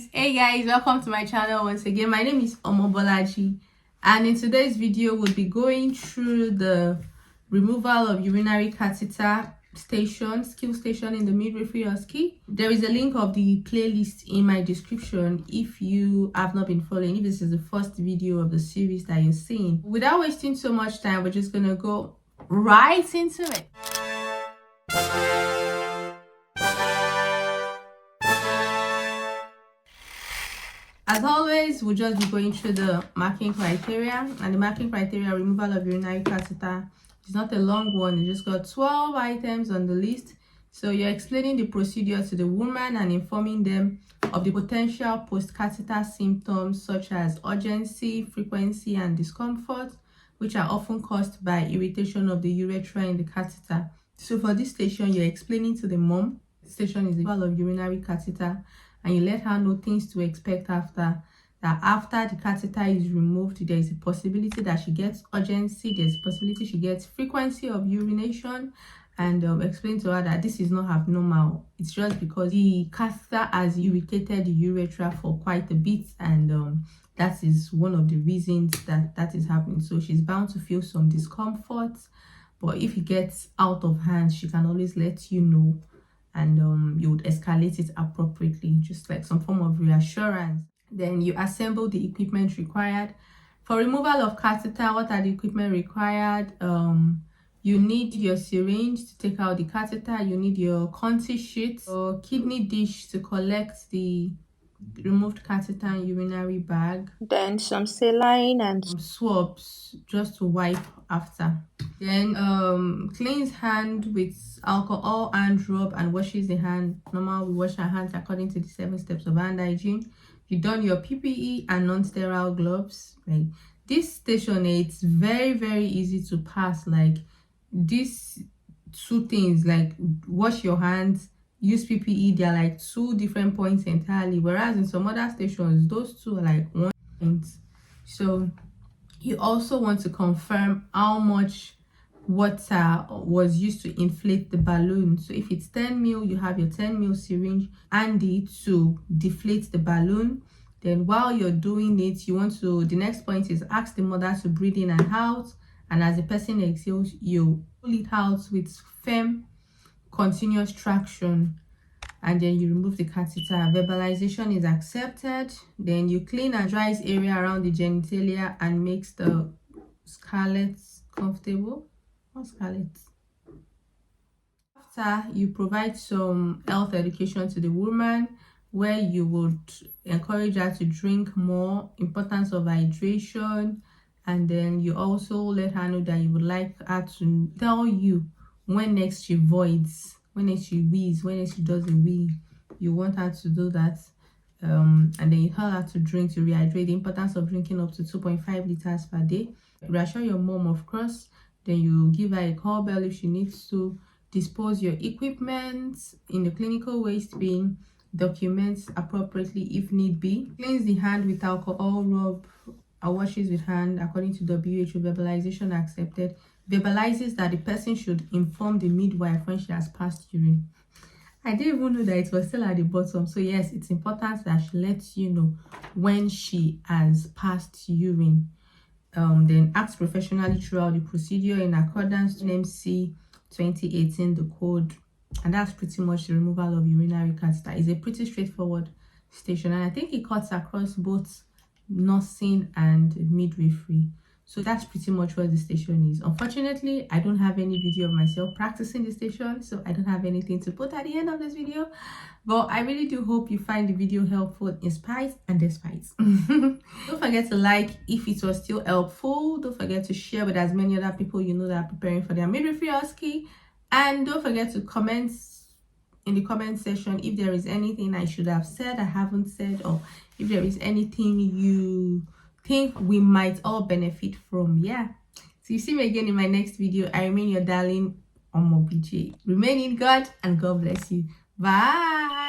Hey guys, welcome to my channel once again. My name is Omobeejay, and in today's video we'll be going through the removal of urinary catheter skill station in the Midwifery OSCE. There is a link of the playlist in my description if you have not been following, if this is the first video of the series that you're seeing. Without wasting so much time, we're just gonna go right into it. As always, we'll just be going through the marking criteria, and the marking criteria removal of urinary catheter is not a long one. You just got 12 items on the list. So you're explaining the procedure to the woman and informing them of the potential post-catheter symptoms such as urgency, frequency, and discomfort, which are often caused by irritation of the urethra in the catheter. So for this station, you're explaining to the mom, the station is the removal of urinary catheter, and you let her know things to expect after that. After the catheter is removed, there is a possibility that she gets urgency, there's a possibility she gets frequency of urination, and explain to her that this is not abnormal. It's just because the catheter has irritated the urethra for quite a bit, and that is one of the reasons that is happening. So she's bound to feel some discomfort, but if it gets out of hand, she can always let you know, and you would escalate it appropriately, just like some form of reassurance. Then you assemble the equipment required for removal of catheter. What are the equipment required? You need your syringe to take out the catheter, you need your Conti sheet, or kidney dish to collect the removed catheter and urinary bag, then some saline and some swabs just to wipe after. Then cleans hand with alcohol hand rub and washes the hand. Normal, we wash our hands according to the 7 steps of hand hygiene. You don your PPE and non-sterile gloves. Like this station, it's very easy to pass. Like these 2 things, like wash your hands, use PPE, they're like 2 different points entirely, whereas in some other stations those 2 are like 1 point. So you also want to confirm how much water was used to inflate the balloon. So if it's 10 ml, you have your 10 ml syringe handy to deflate the balloon. Then while you're doing it, you want to, the next point is ask the mother to breathe in and out, and as the person exhales, you pull it out with firm continuous traction, and then you remove the catheter. Verbalization is accepted. Then you clean and dry the area around the genitalia and makes the scarlets comfortable. What scarlets? After, you provide some health education to the woman, where you would encourage her to drink more, importance of hydration, and then you also let her know that you would like her to tell you when next she voids, when next she wheezes, when next she does a wee. You want her to do that, and then you tell her to drink, to rehydrate, the importance of drinking up to 2.5 liters per day. Reassure your mom, of course. Then you give her a call bell if she needs to. Dispose your equipment in the clinical waste bin. Documents appropriately if need be. Cleanse the hand with alcohol rub or washes with hand according to WHO. Verbalization accepted. Verbalizes that the person should inform the midwife when she has passed urine. I didn't even know that it was still at the bottom. So yes, it's important that she lets you know when she has passed urine. Then act professionally throughout the procedure in accordance to NMC 2018, the code. And that's pretty much the removal of urinary catheter. It's a pretty straightforward station, and I think it cuts across both nursing and midwifery. So that's pretty much what the station is. Unfortunately, I don't have any video of myself practicing the station, so I don't have anything to put at the end of this video. But I really do hope you find the video helpful in spite and despite. Don't forget to like if it was still helpful. Don't forget to share with as many other people you know that are preparing for their midwifery OSCE. And don't forget to comment in the comment section if there is anything I should have said I haven't said, or if there is anything you think we might all benefit from. Yeah, so you see me again in my next video. I remain your darling Omobeejay. Remain in God, and God bless you. Bye.